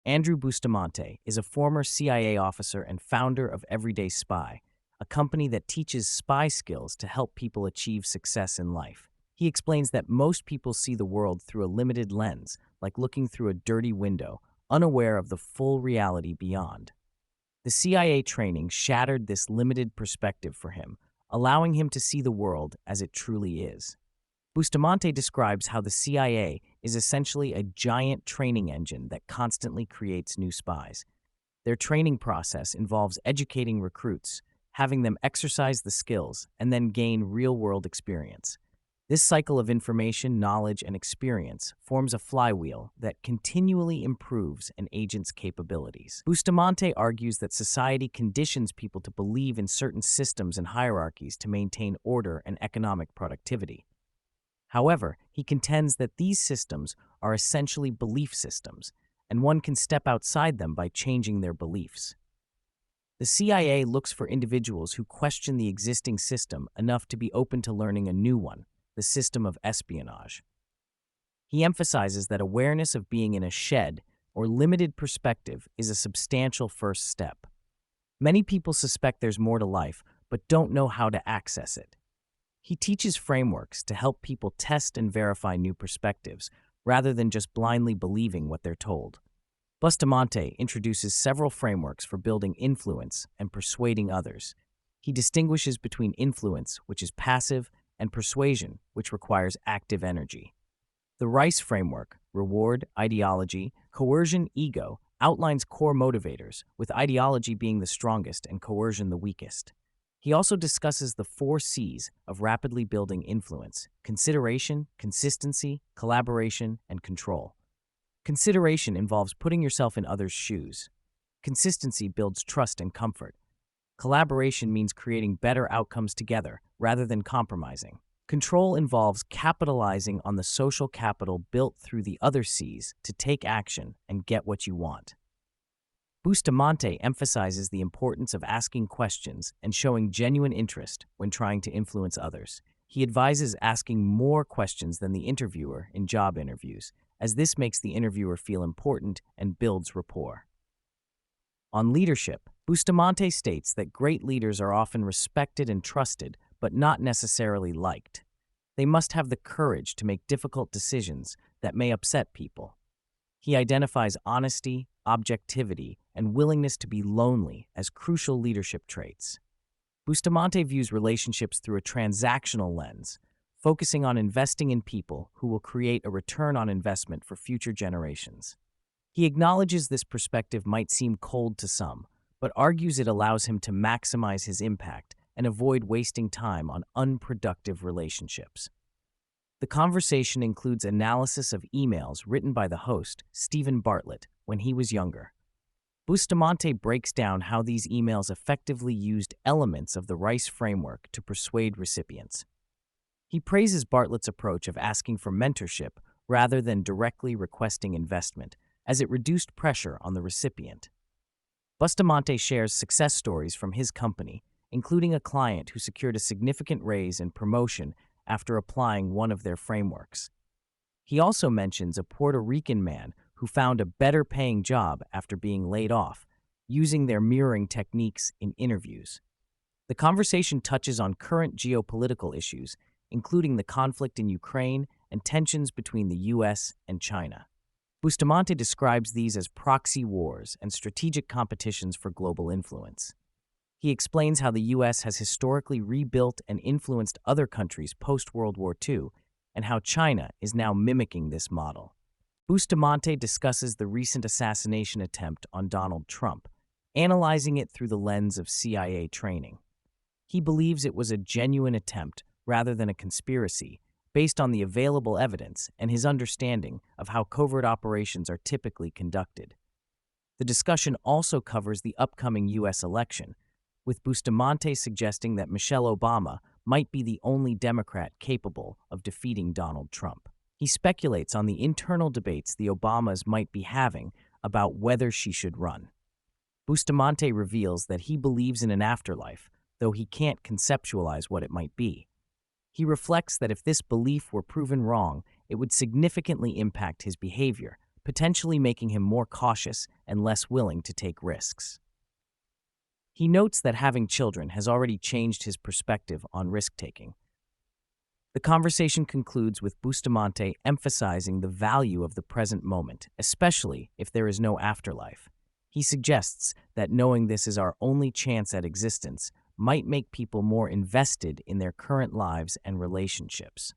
Andrew Bustamante is a former CIA officer and founder of Everyday Spy, a company that teaches spy skills to help people achieve success in life. He explains that most people see the world through a limited lens, like looking through a dirty window, unaware of the full reality beyond. The CIA training shattered this limited perspective for him, allowing him to see the world as it truly is. Bustamante describes how the CIA is essentially a giant training engine that constantly creates new spies. Their training process involves educating recruits, having them exercise the skills, and then gain real-world experience. This cycle of information, knowledge, and experience forms a flywheel that continually improves an agent's capabilities. Bustamante argues that society conditions people to believe in certain systems and hierarchies to maintain order and economic productivity. However, he contends that these systems are essentially belief systems, and one can step outside them by changing their beliefs. The CIA looks for individuals who question the existing system enough to be open to learning a new one, the system of espionage. He emphasizes that awareness of being in a shed or limited perspective is a substantial first step. Many people suspect there's more to life, but don't know how to access it. He teaches frameworks to help people test and verify new perspectives, rather than just blindly believing what they're told. Bustamante introduces several frameworks for building influence and persuading others. He distinguishes between influence, which is passive, and persuasion, which requires active energy. The Rice framework, reward, ideology, coercion, ego, outlines core motivators, with ideology being the strongest and coercion the weakest. He also discusses the 4 C's of rapidly building influence: consideration, consistency, collaboration, and control. Consideration involves putting yourself in others' shoes. Consistency builds trust and comfort. Collaboration means creating better outcomes together, rather than compromising. Control involves capitalizing on the social capital built through the other C's to take action and get what you want. Bustamante emphasizes the importance of asking questions and showing genuine interest when trying to influence others. He advises asking more questions than the interviewer in job interviews, as this makes the interviewer feel important and builds rapport. On leadership, Bustamante states that great leaders are often respected and trusted, but not necessarily liked. They must have the courage to make difficult decisions that may upset people. He identifies honesty, objectivity, and willingness to be lonely as crucial leadership traits. Bustamante views relationships through a transactional lens, focusing on investing in people who will create a return on investment for future generations. He acknowledges this perspective might seem cold to some, but argues it allows him to maximize his impact and avoid wasting time on unproductive relationships. The conversation includes analysis of emails written by the host, Stephen Bartlett, when he was younger. Bustamante breaks down how these emails effectively used elements of the Rice framework to persuade recipients. He praises Bartlett's approach of asking for mentorship rather than directly requesting investment, as it reduced pressure on the recipient. Bustamante shares success stories from his company, including a client who secured a significant raise and promotion after applying one of their frameworks. He also mentions a Puerto Rican man who found a better-paying job after being laid off, using their mirroring techniques in interviews. The conversation touches on current geopolitical issues, including the conflict in Ukraine and tensions between the U.S. and China. Bustamante describes these as proxy wars and strategic competitions for global influence. He explains how the U.S. has historically rebuilt and influenced other countries post-World War II, and how China is now mimicking this model. Bustamante discusses the recent assassination attempt on Donald Trump, analyzing it through the lens of CIA training. He believes it was a genuine attempt rather than a conspiracy, based on the available evidence and his understanding of how covert operations are typically conducted. The discussion also covers the upcoming U.S. election, with Bustamante suggesting that Michelle Obama might be the only Democrat capable of defeating Donald Trump. He speculates on the internal debates the Obamas might be having about whether she should run. Bustamante reveals that he believes in an afterlife, though he can't conceptualize what it might be. He reflects that if this belief were proven wrong, it would significantly impact his behavior, potentially making him more cautious and less willing to take risks. He notes that having children has already changed his perspective on risk-taking. The conversation concludes with Bustamante emphasizing the value of the present moment, especially if there is no afterlife. He suggests that knowing this is our only chance at existence might make people more invested in their current lives and relationships.